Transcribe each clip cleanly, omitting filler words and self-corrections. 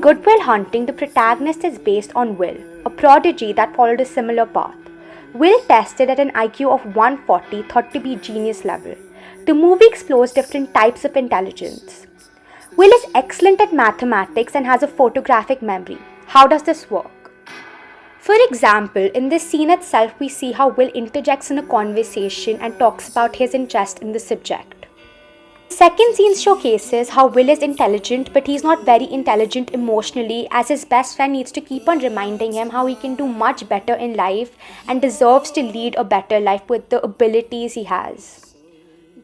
Good Will Hunting, the protagonist is based on Will, a prodigy that followed a similar path. Will, tested at an IQ of 140, thought to be genius level. The movie explores different types of intelligence. Will is excellent at mathematics and has a photographic memory. How does this work? For example, in this scene itself, we see how Will interjects in a conversation and talks about his interest in the subject. The second scene showcases how Will is intelligent, but he's not very intelligent emotionally, as his best friend needs to keep on reminding him how he can do much better in life and deserves to lead a better life with the abilities he has.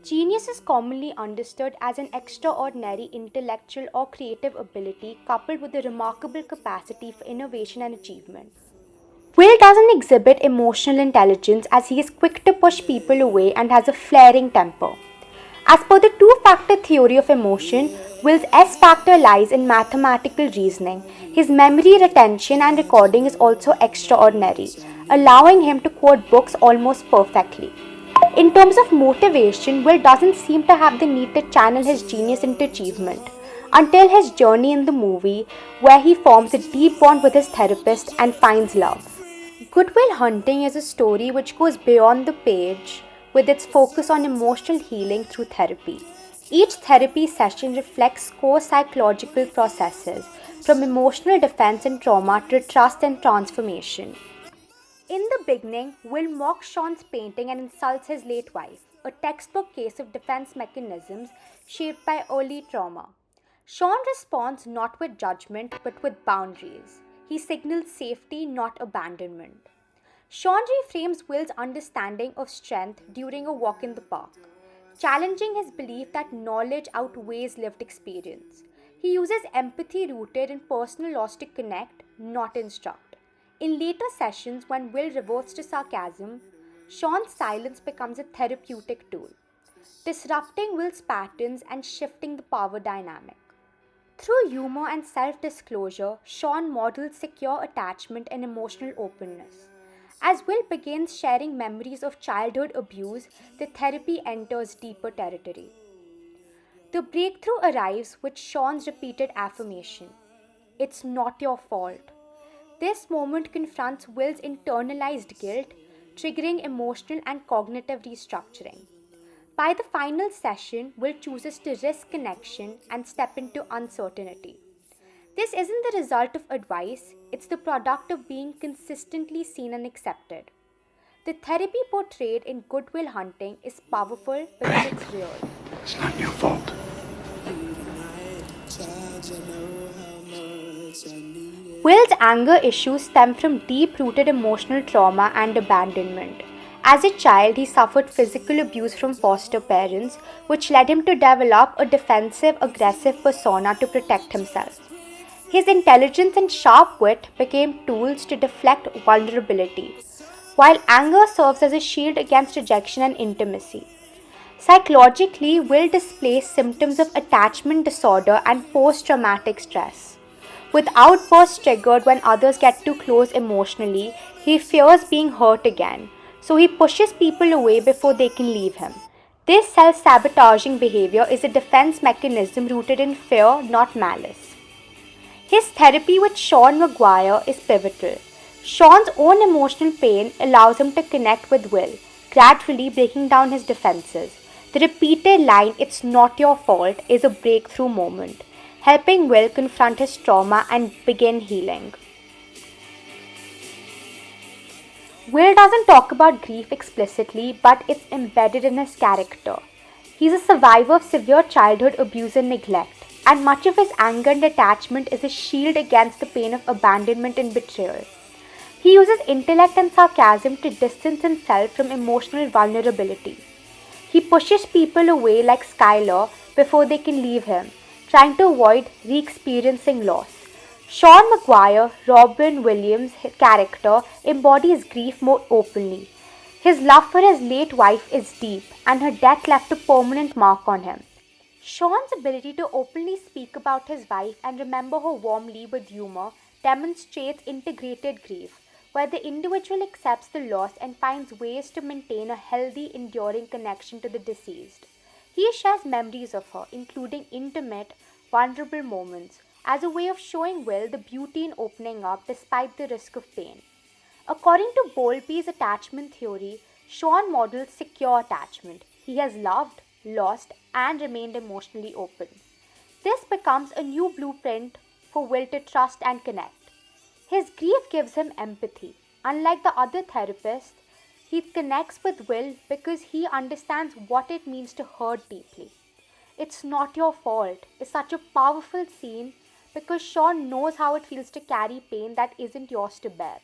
Genius is commonly understood as an extraordinary intellectual or creative ability coupled with a remarkable capacity for innovation and achievement. Will doesn't exhibit emotional intelligence as he is quick to push people away and has a flaring temper. As per the two-factor theory of emotion, Will's S factor lies in mathematical reasoning. His memory retention and recording is also extraordinary, allowing him to quote books almost perfectly. In terms of motivation, Will doesn't seem to have the need to channel his genius into achievement until his journey in the movie, where he forms a deep bond with his therapist and finds love. Good Will Hunting is a story which goes beyond the page with its focus on emotional healing through therapy. Each therapy session reflects core psychological processes, from emotional defense and trauma to trust and transformation. In the beginning, Will mocks Sean's painting and insults his late wife, a textbook case of defense mechanisms shaped by early trauma. Sean responds not with judgment but with boundaries. He signals safety, not abandonment. Sean reframes Will's understanding of strength during a walk in the park, challenging his belief that knowledge outweighs lived experience. He uses empathy rooted in personal loss to connect, not instruct. In later sessions, when Will reverts to sarcasm, Sean's silence becomes a therapeutic tool, disrupting Will's patterns and shifting the power dynamic. Through humor and self disclosure, Sean models secure attachment and emotional openness. As Will begins sharing memories of childhood abuse, the therapy enters deeper territory. The breakthrough arrives with Sean's repeated affirmation: "It's not your fault." This moment confronts Will's internalized guilt, triggering emotional and cognitive restructuring. By the final session, Will chooses to risk connection and step into uncertainty. This isn't the result of advice, it's the product of being consistently seen and accepted. The therapy portrayed in Good Will Hunting is powerful because it's real. It's not your fault. Will's anger issues stem from deep-rooted emotional trauma and abandonment. As a child, he suffered physical abuse from foster parents, which led him to develop a defensive, aggressive persona to protect himself. His intelligence and sharp wit became tools to deflect vulnerability, while anger serves as a shield against rejection and intimacy. Psychologically, Will displays symptoms of attachment disorder and post-traumatic stress. With outbursts triggered when others get too close emotionally, he fears being hurt again, so he pushes people away before they can leave him. This self-sabotaging behavior is a defense mechanism rooted in fear, not malice. His therapy with Sean Maguire is pivotal. Sean's own emotional pain allows him to connect with Will, gradually breaking down his defenses. The repeated line, "It's not your fault," is a breakthrough moment, helping Will confront his trauma and begin healing. Will doesn't talk about grief explicitly, but it's embedded in his character. He's a survivor of severe childhood abuse and neglect, and much of his anger and attachment is a shield against the pain of abandonment and betrayal. He uses intellect and sarcasm to distance himself from emotional vulnerability. He pushes people away like Skylar before they can leave him, trying to avoid re-experiencing loss. Sean Maguire, Robin Williams' character, embodies grief more openly. His love for his late wife is deep, and her death left a permanent mark on him. Sean's ability to openly speak about his wife and remember her warmly with humor demonstrates integrated grief, where the individual accepts the loss and finds ways to maintain a healthy, enduring connection to the deceased. He shares memories of her, including intimate, vulnerable moments, as a way of showing Will the beauty in opening up despite the risk of pain. According to Bowlby's attachment theory, Sean models secure attachment. He has loved, lost, and remained emotionally open. This becomes a new blueprint for Will to trust and connect. His grief gives him empathy. Unlike the other therapists, he connects with Will because he understands what it means to hurt deeply. It's not your fault is such a powerful scene because Sean knows how it feels to carry pain that isn't yours to bear.